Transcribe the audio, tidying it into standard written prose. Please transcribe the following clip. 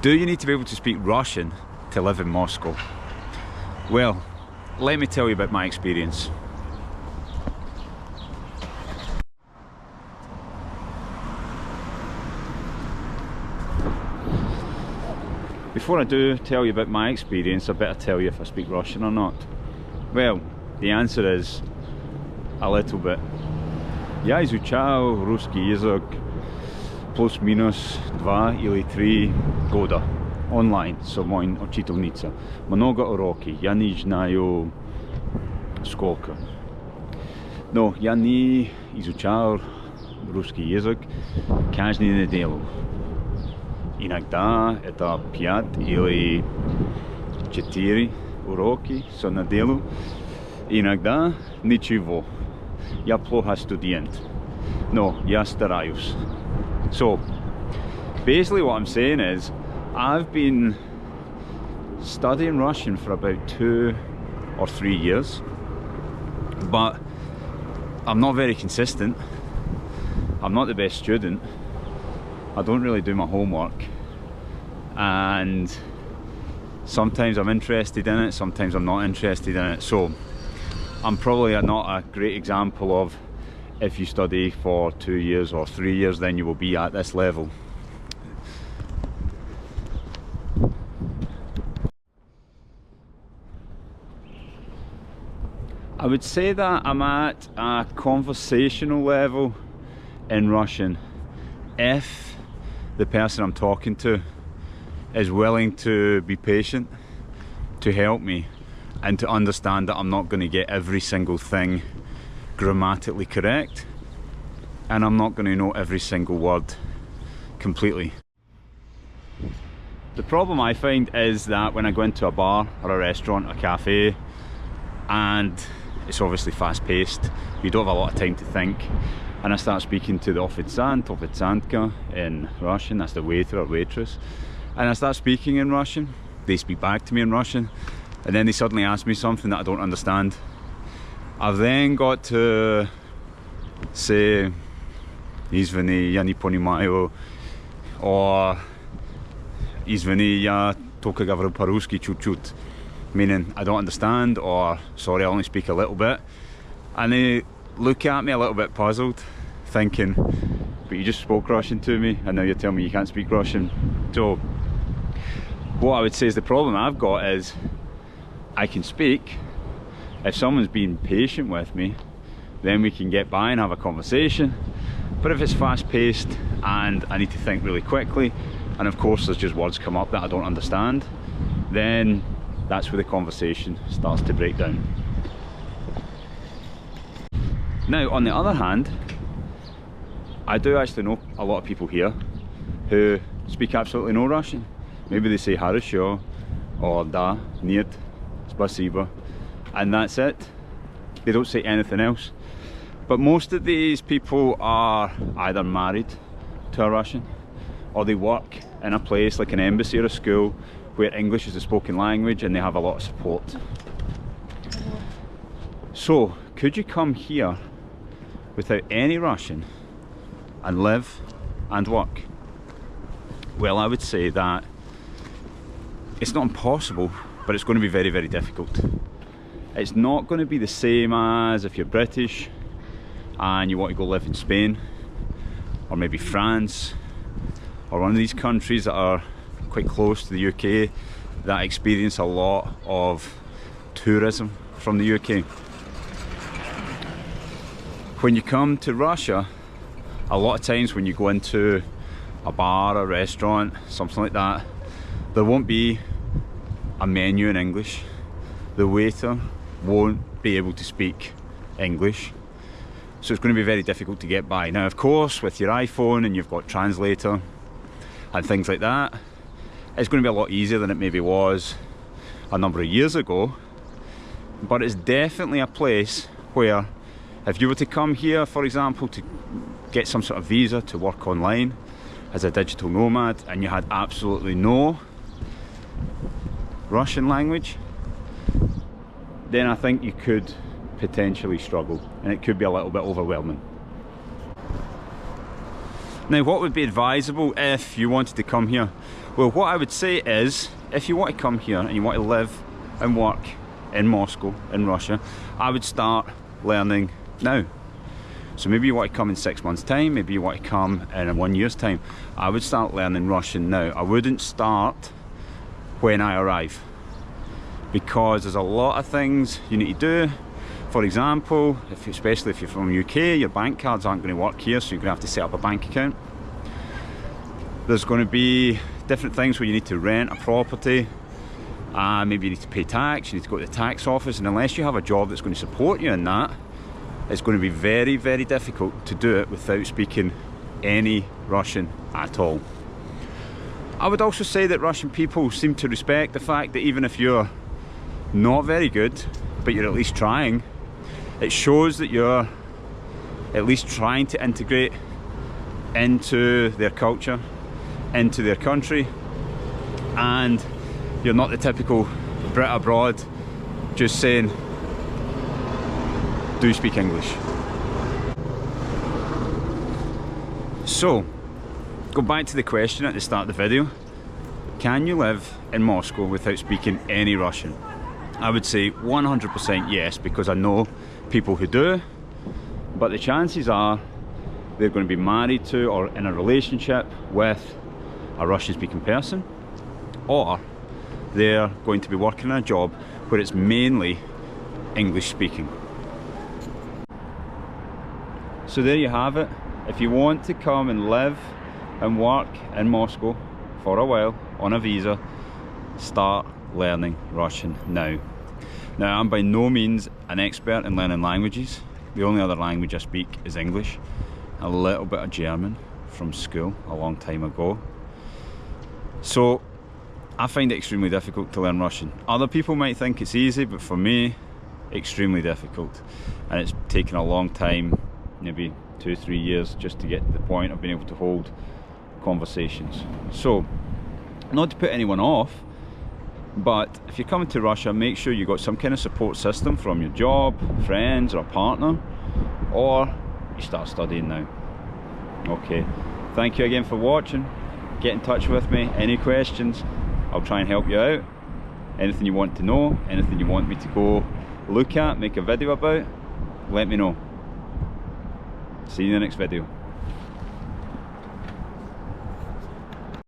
Do you need to be able to speak Russian to live in Moscow? Well, let me tell you about my experience. Before I do tell you about my experience, I better tell you if I speak Russian or not. Well, the answer is a little bit. Я изучал русский язык плюс-минус 2 или 3 года онлайн с мой учительница. Много уроки, я не знаю сколько. Но я не изучал русский язык каждую неделю. Иногда это 5 или 4 уроки в неделю. Иногда ничего. Я плохой студент, но я стараюсь. So, basically what I'm saying is, I've been studying Russian for about 2 or 3 years, but I'm not very consistent. I'm not the best student. I don't really do my homework, and sometimes I'm interested in it, sometimes I'm not interested in it. So I'm probably not a great example of, if you study for 2 years or 3 years, then you will be at this level. I would say that I'm at a conversational level in Russian if the person I'm talking to is willing to be patient, to help me, and to understand that I'm not going to get every single thing grammatically correct, and I'm not going to know every single word completely. The problem I find is that when I go into a bar or a restaurant, a cafe, and it's obviously fast paced, you don't have a lot of time to think, and I start speaking to the ofitsiantka in Russian, that's the waiter or waitress, and I start speaking in Russian, they speak back to me in Russian, and then they suddenly ask me something that I don't understand. I've then got to say "Извини, я не понимаю," or "Извини, я только говорю по-русски чуть-чуть," meaning I don't understand, or sorry, I only speak a little bit. And they look at me a little bit puzzled, thinking, but you just spoke Russian to me and now you're telling me you can't speak Russian. So what I would say is the problem I've got is I can speak. If someone's being patient with me, then we can get by and have a conversation. But if it's fast paced and I need to think really quickly, and of course there's just words come up that I don't understand, then that's where the conversation starts to break down. Now, on the other hand, I do actually know a lot of people here who speak absolutely no Russian. Maybe they say "хорошо" or "да," "нет," "спасибо," and that's it. They don't say anything else. But most of these people are either married to a Russian, or they work in a place like an embassy or a school where English is the spoken language and they have a lot of support. So, could you come here without any Russian and live and work? Well, I would say that it's not impossible, but it's going to be very, very difficult. It's not going to be the same as if you're British and you want to go live in Spain, or maybe France, or one of these countries that are quite close to the UK that experience a lot of tourism from the UK. When you come to Russia, a lot of times when you go into a bar, a restaurant, something like that, there won't be a menu in English. The waiter won't be able to speak English, so it's going to be very difficult to get by. Now, of course, with your iPhone and you've got translator and things like that, it's going to be a lot easier than it maybe was a number of years ago. But it's definitely a place where, if you were to come here, for example, to get some sort of visa to work online as a digital nomad, and you had absolutely no Russian language, then I think you could potentially struggle, and it could be a little bit overwhelming. Now, what would be advisable if you wanted to come here? Well, what I would say is, if you want to come here and you want to live and work in Moscow, in Russia, I would start learning now. So maybe you want to come in 6 months' time, maybe you want to come in 1 year's time. I would start learning Russian now. I wouldn't start when I arrive, because there's a lot of things you need to do. For example, especially if you're from UK, your bank cards aren't going to work here, so you're going to have to set up a bank account. There's going to be different things where you need to rent a property, maybe you need to pay tax, you need to go to the tax office, and unless you have a job that's going to support you in that, it's going to be very, very difficult to do it without speaking any Russian at all. I would also say that Russian people seem to respect the fact that even if you're not very good, but you're at least trying, it shows that you're at least trying to integrate into their culture, into their country, and you're not the typical Brit abroad just saying, do speak English. So, go back to the question at the start of the video. Can you live in Moscow without speaking any Russian? I would say 100% yes, because I know people who do, but the chances are they're going to be married to or in a relationship with a Russian speaking person, or they're going to be working in a job where it's mainly English speaking. So there you have it. If you want to come and live and work in Moscow for a while on a visa, start learning Russian now. Now, I'm by no means an expert in learning languages. The only other language I speak is English, a little bit of German from school a long time ago. So I find it extremely difficult to learn Russian. Other people might think it's easy, but for me, extremely difficult. And it's taken a long time, maybe 2-3 years, just to get to the point of being able to hold conversations. So, not to put anyone off, but if you're coming to Russia, make sure you've got some kind of support system from your job, friends, or a partner, or you start studying now. Okay, thank you again for watching. Get in touch with me, any questions, I'll try and help you out. Anything you want to know, anything you want me to go look at, make a video about, let me know. See you in the next video.